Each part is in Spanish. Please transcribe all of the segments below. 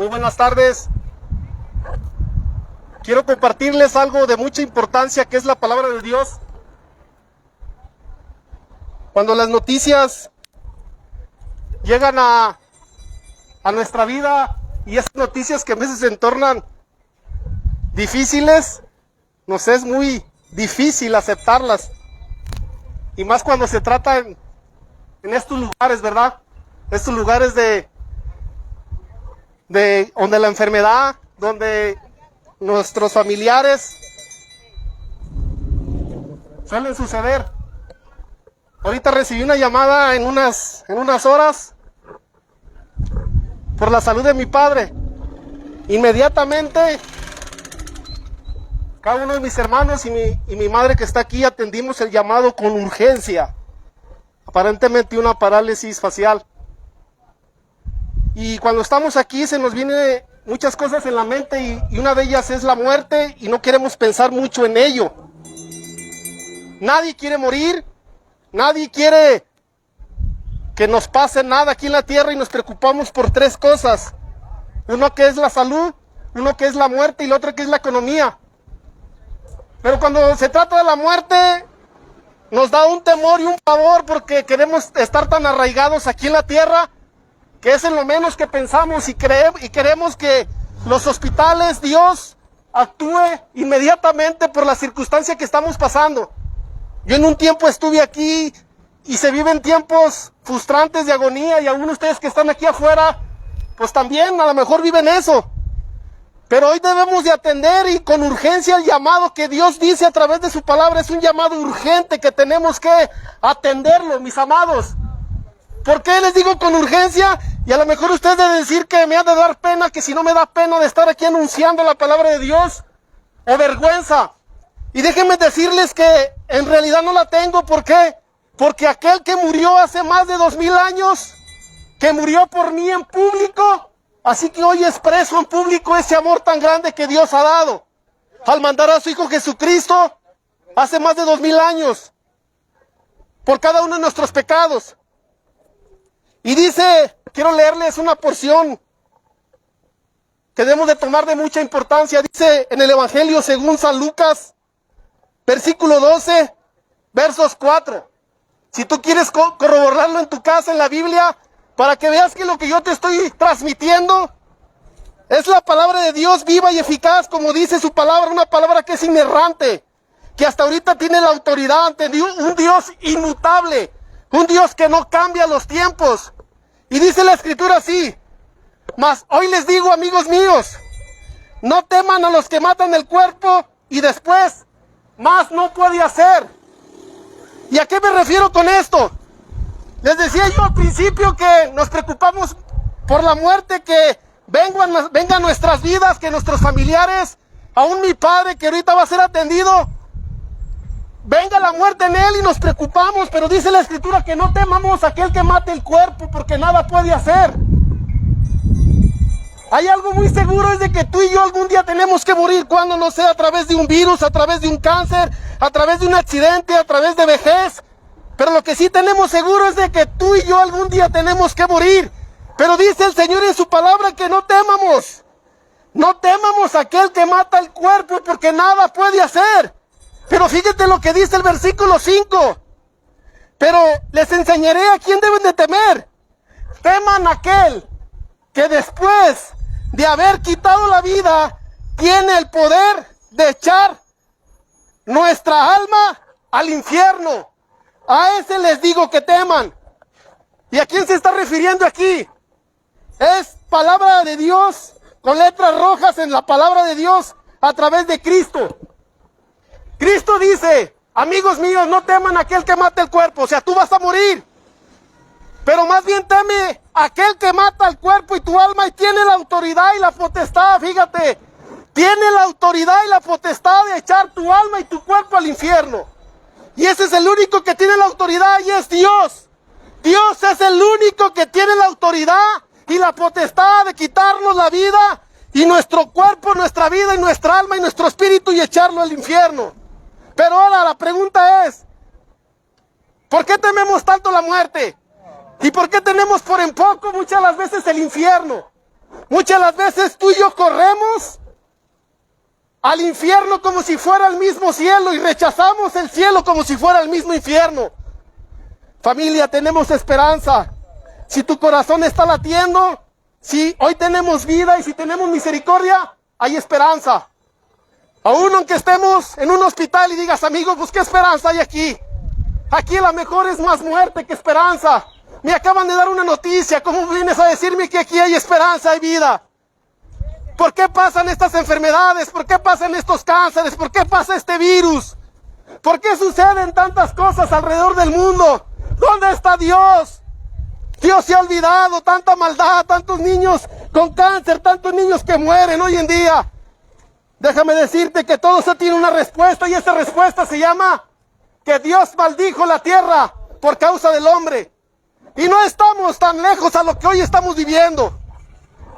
Muy buenas tardes. Quiero compartirles algo de mucha importancia, que es la palabra de Dios. Cuando las noticias llegan a nuestra vida, y esas noticias que a veces se tornan difíciles, nos es muy difícil aceptarlas. Y más cuando se trata en estos lugares, ¿verdad? Estos lugares de donde la enfermedad, donde nuestros familiares suelen suceder. Ahorita recibí una llamada en unas horas por la salud de mi padre. Inmediatamente, cada uno de mis hermanos y mi madre que está aquí atendimos el llamado con urgencia. Aparentemente una parálisis facial. Y cuando estamos aquí se nos vienen muchas cosas en la mente y una de ellas es la muerte y no queremos pensar mucho en ello. Nadie quiere morir, nadie quiere que nos pase nada aquí en la tierra y nos preocupamos por tres cosas. Uno que es la salud, uno que es la muerte y el otro que es la economía. Pero cuando se trata de la muerte nos da un temor y un pavor porque queremos estar tan arraigados aquí en la tierra que es en lo menos que pensamos y queremos que los hospitales, Dios, actúe inmediatamente por la circunstancia que estamos pasando. Yo en un tiempo estuve aquí y se viven tiempos frustrantes de agonía y algunos de ustedes que están aquí afuera, pues también a lo mejor viven eso. Pero hoy debemos de atender y con urgencia el llamado que Dios dice a través de su palabra. Es un llamado urgente que tenemos que atenderlo, mis amados. ¿Por qué les digo con urgencia? Y a lo mejor ustedes deben decir que me ha de dar pena, que si no me da pena de estar aquí anunciando la palabra de Dios, o vergüenza. Y déjenme decirles que en realidad no la tengo. ¿Por qué? Porque aquel que murió hace más de 2000 años, que murió por mí en público, así que hoy expreso en público ese amor tan grande que Dios ha dado, al mandar a su Hijo Jesucristo hace más de 2000 años, por cada uno de nuestros pecados. Y dice, quiero leerles una porción que debemos de tomar de mucha importancia. Dice en el Evangelio según San Lucas, versículo 12, versos 4. Si tú quieres corroborarlo en tu casa, en la Biblia, para que veas que lo que yo te estoy transmitiendo es la palabra de Dios viva y eficaz, como dice su palabra, una palabra que es inerrante, que hasta ahorita tiene la autoridad ante un Dios inmutable, un Dios que no cambia los tiempos. Y dice la Escritura así: mas hoy les digo, amigos míos, no teman a los que matan el cuerpo y después más no puede hacer. ¿Y a qué me refiero con esto? Les decía yo al principio que nos preocupamos por la muerte que venga a nuestras vidas, que nuestros familiares, aún mi padre que ahorita va a ser atendido, venga la muerte en él y nos preocupamos, pero dice la Escritura que no temamos a aquel que mate el cuerpo porque nada puede hacer. Hay algo muy seguro, es de que tú y yo algún día tenemos que morir, cuando no sea a través de un virus, a través de un cáncer, a través de un accidente, a través de vejez. Pero lo que sí tenemos seguro es de que tú y yo algún día tenemos que morir. Pero dice el Señor en su palabra que no temamos. No temamos a aquel que mata el cuerpo porque nada puede hacer. Pero fíjate lo que dice el versículo 5. Pero les enseñaré a quién deben de temer. Teman a aquel que después de haber quitado la vida, tiene el poder de echar nuestra alma al infierno. A ese les digo que teman. ¿Y a quién se está refiriendo aquí? Es palabra de Dios, con letras rojas en la palabra de Dios, a través de Cristo. Cristo dice, amigos míos, no teman a aquel que mata el cuerpo, o sea, tú vas a morir. Pero más bien teme a aquel que mata el cuerpo y tu alma y tiene la autoridad y la potestad, fíjate, tiene la autoridad y la potestad de echar tu alma y tu cuerpo al infierno. Y ese es el único que tiene la autoridad y es Dios. Dios es el único que tiene la autoridad y la potestad de quitarnos la vida y nuestro cuerpo, nuestra vida y nuestra alma y nuestro espíritu y echarlo al infierno. Pero ahora la pregunta es, ¿por qué tememos tanto la muerte? ¿Y por qué tenemos por en poco muchas las veces el infierno? Muchas de las veces tú y yo corremos al infierno como si fuera el mismo cielo y rechazamos el cielo como si fuera el mismo infierno. Familia, tenemos esperanza. Si tu corazón está latiendo, si hoy tenemos vida y si tenemos misericordia, hay esperanza. Aún aunque estemos en un hospital y digas, amigo, pues qué esperanza hay aquí. Aquí la mejor es más muerte que esperanza. Me acaban de dar una noticia, ¿cómo vienes a decirme que aquí hay esperanza, hay vida? ¿Por qué pasan estas enfermedades? ¿Por qué pasan estos cánceres? ¿Por qué pasa este virus? ¿Por qué suceden tantas cosas alrededor del mundo? ¿Dónde está Dios? Dios se ha olvidado, tanta maldad, tantos niños con cáncer, tantos niños que mueren hoy en día. Déjame decirte que todo eso tiene una respuesta y esa respuesta se llama que Dios maldijo la tierra por causa del hombre. Y no estamos tan lejos a lo que hoy estamos viviendo.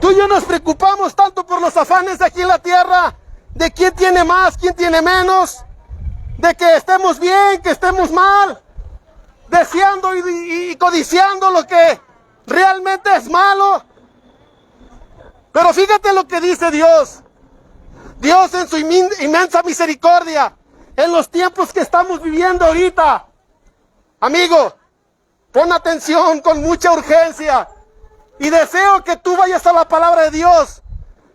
Tú y yo nos preocupamos tanto por los afanes de aquí en la tierra, de quién tiene más, quién tiene menos, de que estemos bien, que estemos mal, deseando y codiciando lo que realmente es malo. Pero fíjate lo que dice Dios. Dios en su inmensa misericordia, en los tiempos que estamos viviendo ahorita. Amigo, pon atención con mucha urgencia. Y deseo que tú vayas a la palabra de Dios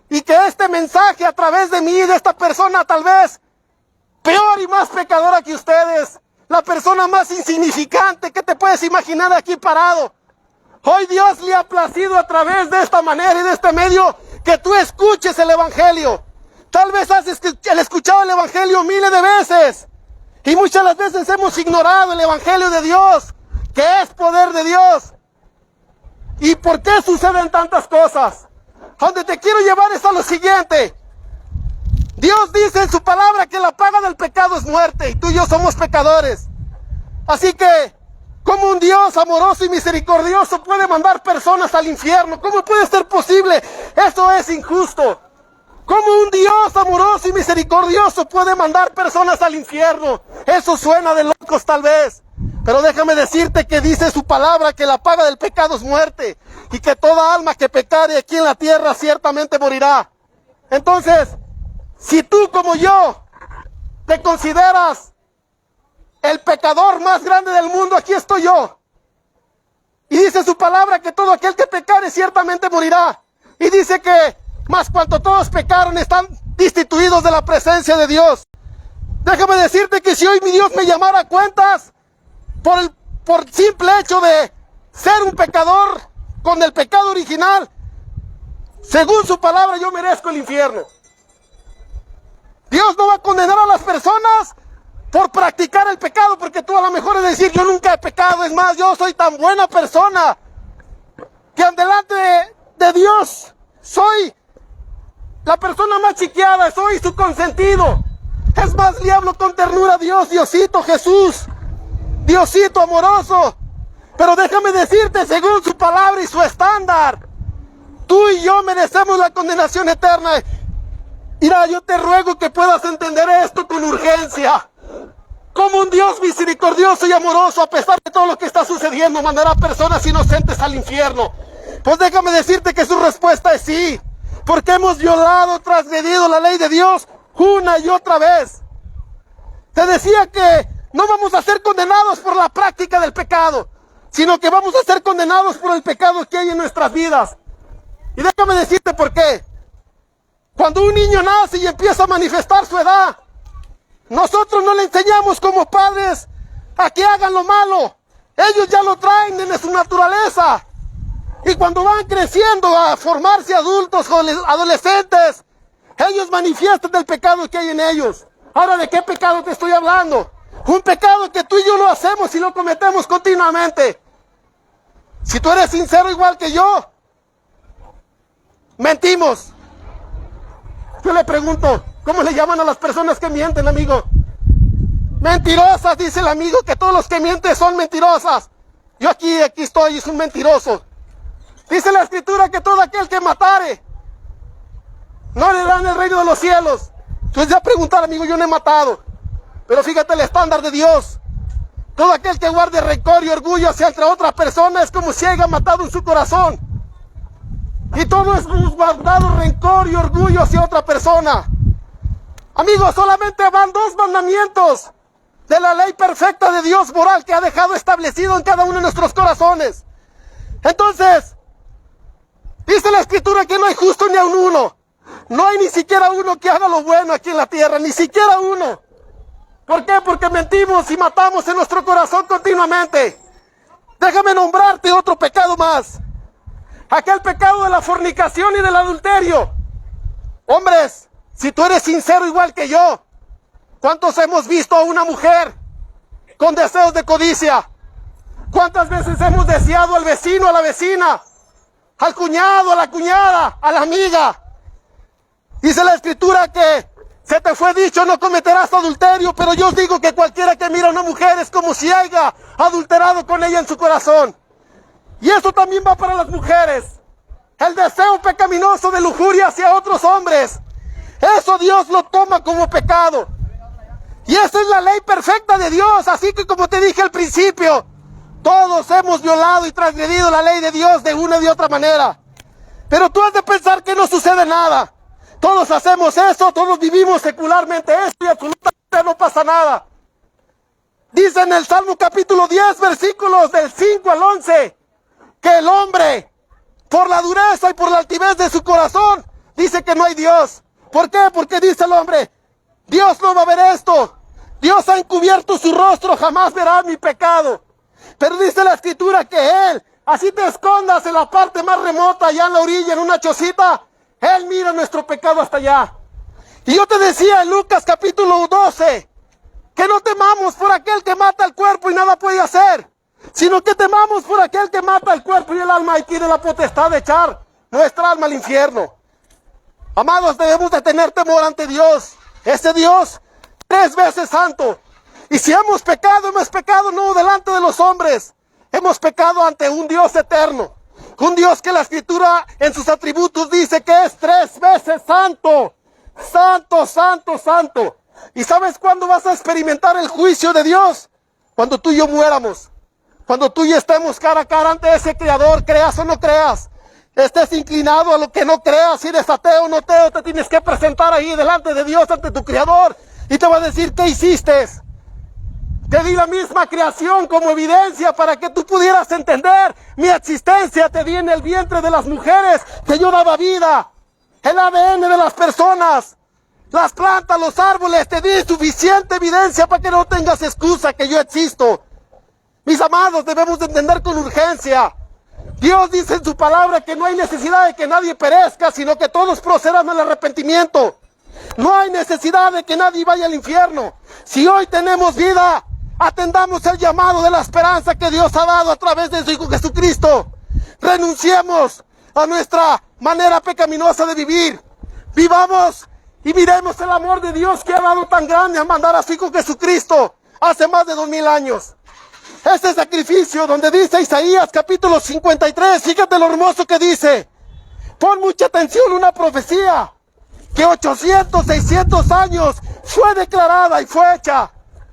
y que este mensaje a través de mí, de esta persona tal vez peor y más pecadora que ustedes, la persona más insignificante que te puedes imaginar aquí parado, hoy Dios le ha placido a través de esta manera y de este medio que tú escuches el Evangelio. Tal vez has escuchado el Evangelio miles de veces y muchas de las veces hemos ignorado el Evangelio de Dios, que es poder de Dios. ¿Y por qué suceden tantas cosas? A donde te quiero llevar es a lo siguiente. Dios dice en su palabra que la paga del pecado es muerte y tú y yo somos pecadores. Así que, ¿cómo un Dios amoroso y misericordioso puede mandar personas al infierno? ¿Cómo puede ser posible? Eso es injusto. ¿Cómo un Dios amoroso y misericordioso puede mandar personas al infierno? Eso suena de locos tal vez. Pero déjame decirte que dice su palabra que la paga del pecado es muerte y que toda alma que pecare aquí en la tierra ciertamente morirá. Entonces, si tú como yo te consideras el pecador más grande del mundo, aquí estoy yo. Y dice su palabra que todo aquel que pecare ciertamente morirá. Y dice que más cuanto todos pecaron están destituidos de la presencia de Dios. Déjame decirte que si hoy mi Dios me llamara a cuentas, por simple hecho de ser un pecador con el pecado original, según su palabra yo merezco el infierno. Dios no va a condenar a las personas por practicar el pecado, porque tú a lo mejor es decir, yo nunca he pecado, es más, yo soy tan buena persona que delante de Dios soy la persona más chiqueada, soy su consentido. Es más, le hablo con ternura a Dios, Diosito Jesús, Diosito amoroso. Pero déjame decirte, según su palabra y su estándar, tú y yo merecemos la condenación eterna. Mira, yo te ruego que puedas entender esto con urgencia. Como un Dios misericordioso y amoroso, a pesar de todo lo que está sucediendo, mandará personas inocentes al infierno. Pues déjame decirte que su respuesta es sí, porque hemos violado, transgredido la ley de Dios una y otra vez. Te decía que no vamos a ser condenados por la práctica del pecado, sino que vamos a ser condenados por el pecado que hay en nuestras vidas. Y déjame decirte por qué. Cuando un niño nace y empieza a manifestar su edad, nosotros no le enseñamos como padres a que hagan lo malo. Ellos ya lo traen en su naturaleza. Y cuando van creciendo a formarse adultos o adolescentes, ellos manifiestan el pecado que hay en ellos. Ahora, ¿de qué pecado te estoy hablando? Un pecado que tú y yo lo hacemos y lo cometemos continuamente. Si tú eres sincero igual que yo, mentimos. Yo le pregunto, ¿cómo le llaman a las personas que mienten, amigo? Mentirosas, dice el amigo, que todos los que mienten son mentirosas. Yo aquí estoy, es un mentiroso. Dice la Escritura que todo aquel que matare no le dan el reino de los cielos. Entonces ya preguntar, amigo, yo no he matado. Pero fíjate el estándar de Dios. Todo aquel que guarde rencor y orgullo hacia otra persona es como si haya matado en su corazón. Y todo es guardado rencor y orgullo hacia otra persona. Amigos, solamente van 2 mandamientos de la ley perfecta de Dios moral que ha dejado establecido en cada uno de nuestros corazones. Entonces, dice la Escritura que no hay justo ni aun uno. No hay ni siquiera uno que haga lo bueno aquí en la tierra, ni siquiera uno. ¿Por qué? Porque mentimos y matamos en nuestro corazón continuamente. Déjame nombrarte otro pecado más. Aquel pecado de la fornicación y del adulterio. Hombres, si tú eres sincero igual que yo, ¿cuántos hemos visto a una mujer con deseos de codicia? ¿Cuántas veces hemos deseado al vecino, a la vecina, al cuñado, a la cuñada, a la amiga? Dice la Escritura que se te fue dicho no cometerás adulterio, pero yo os digo que cualquiera que mira a una mujer es como si haya adulterado con ella en su corazón. Y eso también va para las mujeres. El deseo pecaminoso de lujuria hacia otros hombres. Eso Dios lo toma como pecado. Y esa es la ley perfecta de Dios. Así que como te dije al principio, todos hemos violado y transgredido la ley de Dios de una y de otra manera. Pero tú has de pensar que no sucede nada. Todos hacemos eso, todos vivimos secularmente esto y absolutamente no pasa nada. Dice en el Salmo capítulo 10, versículos del 5 al 11, que el hombre, por la dureza y por la altivez de su corazón, dice que no hay Dios. ¿Por qué? Porque dice el hombre, Dios no va a ver esto. Dios ha encubierto su rostro, jamás verá mi pecado. Pero dice la Escritura que Él, así te escondas en la parte más remota, allá en la orilla, en una chocita, Él mira nuestro pecado hasta allá. Y yo te decía en Lucas capítulo 12, que no temamos por aquel que mata el cuerpo y nada puede hacer, sino que temamos por aquel que mata el cuerpo y el alma y tiene la potestad de echar nuestra alma al infierno. Amados, debemos de tener temor ante Dios, ese Dios 3 veces santo. Y si hemos pecado no delante de los hombres, hemos pecado ante un Dios eterno, un Dios que la Escritura en sus atributos dice que es 3 veces santo, santo, santo, santo. ¿Y sabes cuándo vas a experimentar el juicio de Dios? Cuando tú y yo muéramos, cuando tú y yo estemos cara a cara ante ese Creador, creas o no creas, estés inclinado a lo que no creas, si eres ateo o no ateo, te tienes que presentar ahí delante de Dios, ante tu Creador, y te va a decir, ¿qué hiciste? Te di la misma creación como evidencia para que tú pudieras entender mi existencia. Te di en el vientre de las mujeres que yo daba vida, el ADN de las personas, las plantas, los árboles. Te di suficiente evidencia para que no tengas excusa que yo existo. Mis amados, debemos de entender con urgencia. Dios dice en su palabra que no hay necesidad de que nadie perezca, sino que todos procedan al arrepentimiento. No hay necesidad de que nadie vaya al infierno. Si hoy tenemos vida, atendamos el llamado de la esperanza que Dios ha dado a través de su Hijo Jesucristo. Renunciemos a nuestra manera pecaminosa de vivir. Vivamos y miremos el amor de Dios que ha dado tan grande al mandar a su Hijo Jesucristo hace más de 2000 años. Este sacrificio donde dice Isaías capítulo 53, fíjate lo hermoso que dice. Pon mucha atención, una profecía que 800, 600 años fue declarada y fue hecha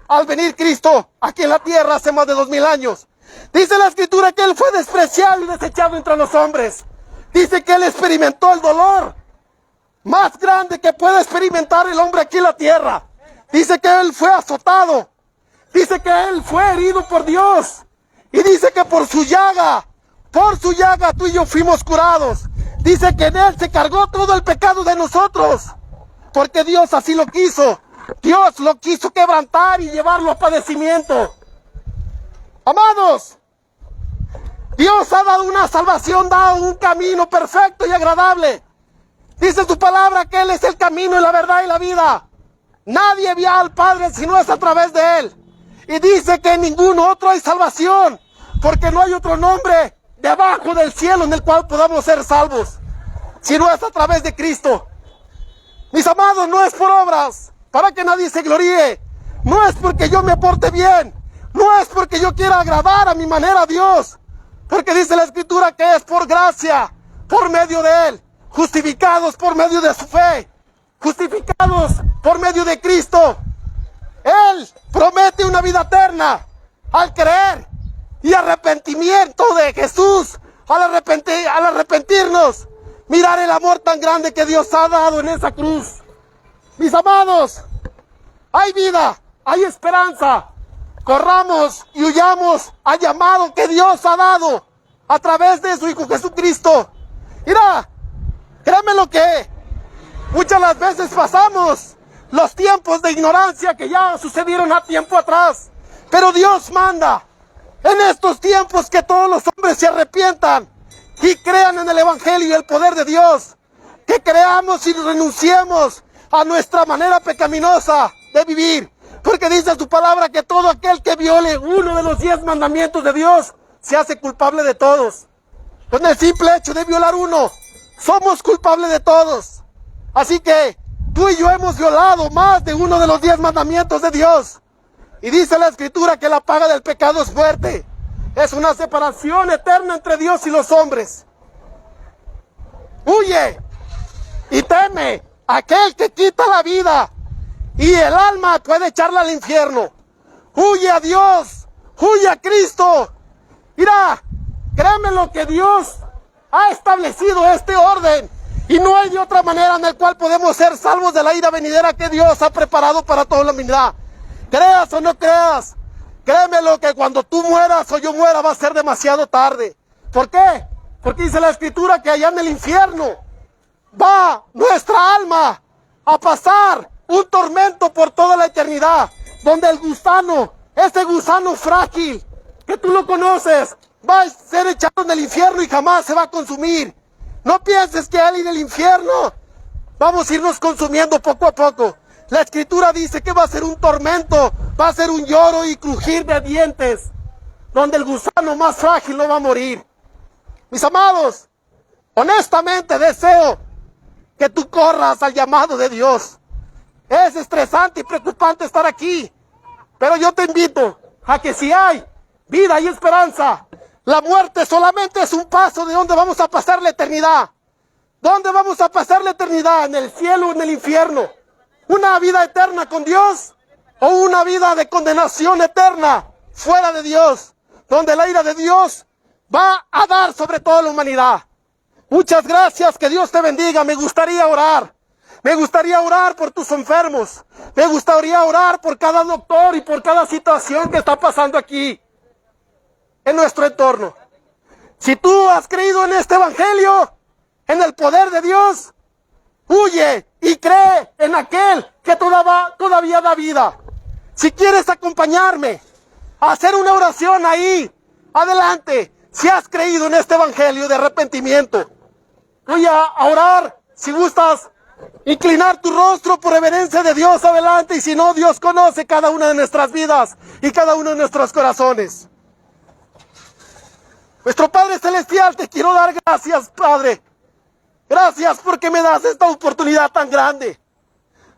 al venir Cristo aquí en la tierra hace más de 2000 años. Dice la Escritura que Él fue despreciado y desechado entre los hombres. Dice que Él experimentó el dolor más grande que puede experimentar el hombre aquí en la tierra. Dice que Él fue azotado. Dice que Él fue herido por Dios. Y dice que por su llaga tú y yo fuimos curados. Dice que en Él se cargó todo el pecado de nosotros. Porque Dios así lo quiso. Dios lo quiso quebrantar y llevarlo a padecimiento. Amados, Dios ha dado una salvación, dado un camino perfecto y agradable. Dice su palabra que Él es el camino y la verdad y la vida. Nadie ve al Padre si no es a través de Él. Y dice que en ningún otro hay salvación, porque no hay otro nombre debajo del cielo en el cual podamos ser salvos, si no es a través de Cristo. Mis amados, no es por obras, para que nadie se gloríe. No es porque yo me porte bien. No es porque yo quiera agradar a mi manera a Dios. Porque dice la Escritura que es por gracia, por medio de Él, justificados por medio de su fe, justificados por medio de Cristo. Él promete una vida eterna al creer y arrepentimiento de Jesús, al arrepentirnos. mirar el amor tan grande que Dios ha dado en esa cruz. Mis amados, hay vida, hay esperanza. Corramos y huyamos al llamado que Dios ha dado a través de su Hijo Jesucristo. Mira, créeme lo que muchas las veces pasamos los tiempos de ignorancia que ya sucedieron a tiempo atrás. Pero Dios manda en estos tiempos que todos los hombres se arrepientan y crean en el Evangelio y el poder de Dios. Que creamos y renunciemos a nuestra manera pecaminosa de vivir. Porque dice su palabra que todo aquel que viole uno de los 10 mandamientos de Dios se hace culpable de todos. Con el simple hecho de violar uno, somos culpables de todos. Así que tú y yo hemos violado más de uno de los 10 mandamientos de Dios. Y dice la Escritura que la paga del pecado es muerte. Es una separación eterna entre Dios y los hombres. Huye y teme a aquel que quita la vida. Y el alma puede echarla al infierno. Huye a Dios, huye a Cristo. Mira, créeme lo que Dios ha establecido este orden. Y no hay de otra manera en la cual podemos ser salvos de la ira venidera que Dios ha preparado para toda la humanidad. Creas o no creas, créeme lo que cuando tú mueras o yo muera va a ser demasiado tarde. ¿Por qué? Porque dice la Escritura que allá en el infierno va nuestra alma a pasar un tormento por toda la eternidad, donde el gusano, ese gusano frágil, que tú lo conoces, va a ser echado en el infierno y jamás se va a consumir. No pienses que al ir al infierno vamos a irnos consumiendo poco a poco. La Escritura dice que va a ser un tormento, va a ser un lloro y crujir de dientes, donde el gusano más frágil no va a morir. Mis amados, honestamente deseo que tú corras al llamado de Dios. Es estresante y preocupante estar aquí, pero yo te invito a que si hay vida y esperanza, la muerte solamente es un paso de donde vamos a pasar la eternidad. ¿Dónde vamos a pasar la eternidad? ¿En el cielo o en el infierno? ¿Una vida eterna con Dios o una vida de condenación eterna fuera de Dios, donde la ira de Dios va a dar sobre toda la humanidad? Muchas gracias, que Dios te bendiga. Me gustaría orar. Me gustaría orar por tus enfermos. Me gustaría orar por cada doctor y por cada situación que está pasando aquí en nuestro entorno. Si tú has creído en este evangelio, en el poder de Dios, huye y cree en aquel que todavía da vida. Si quieres acompañarme a hacer una oración ahí, adelante. Si has creído en este evangelio de arrepentimiento, voy a orar. Si gustas inclinar tu rostro por reverencia de Dios, adelante. Y si no, Dios conoce cada una de nuestras vidas y cada uno de nuestros corazones. Nuestro Padre Celestial, te quiero dar gracias, Padre. Gracias porque me das esta oportunidad tan grande,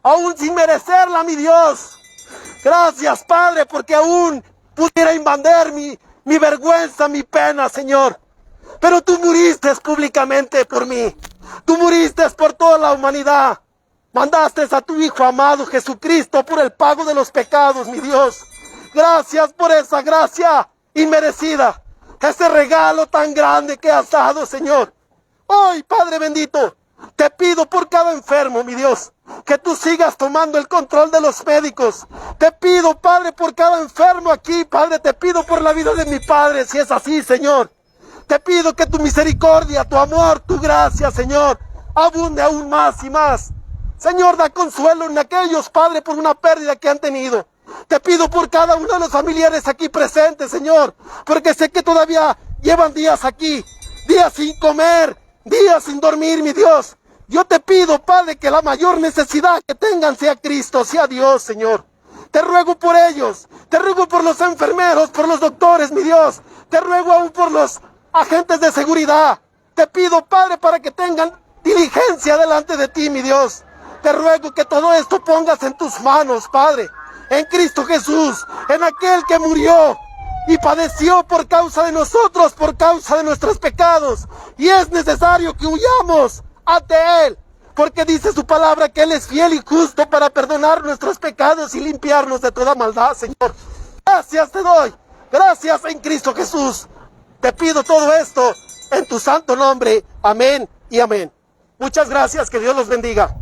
aún sin merecerla, mi Dios. Gracias, Padre, porque aún pudiera invadir mi vergüenza, mi pena, Señor. Pero tú muriste públicamente por mí. Tú muriste por toda la humanidad. Mandaste a tu Hijo amado Jesucristo por el pago de los pecados, mi Dios. Gracias por esa gracia inmerecida, ese regalo tan grande que has dado, Señor. Hoy, Padre bendito, te pido por cada enfermo, mi Dios, que tú sigas tomando el control de los médicos. Te pido, Padre, por cada enfermo aquí, Padre, te pido por la vida de mi padre, si es así, Señor. Te pido que tu misericordia, tu amor, tu gracia, Señor, abunde aún más y más. Señor, da consuelo en aquellos, Padre, por una pérdida que han tenido. Te pido por cada uno de los familiares aquí presentes, Señor, porque sé que todavía llevan días aquí, días sin comer, días sin dormir, mi Dios. Yo te pido, Padre, que la mayor necesidad que tengan sea Cristo, sea Dios, Señor. Te ruego por ellos, te ruego por los enfermeros, por los doctores, mi Dios. Te ruego aún por los agentes de seguridad. Te pido, Padre, para que tengan diligencia delante de ti, mi Dios. Te ruego que todo esto pongas en tus manos, Padre, en Cristo Jesús, en aquel que murió y padeció por causa de nosotros, por causa de nuestros pecados. Y es necesario que huyamos ante Él, porque dice su palabra que Él es fiel y justo para perdonar nuestros pecados y limpiarnos de toda maldad, Señor. Gracias te doy, gracias en Cristo Jesús. Te pido todo esto en tu santo nombre. Amén y amén. Muchas gracias, que Dios los bendiga.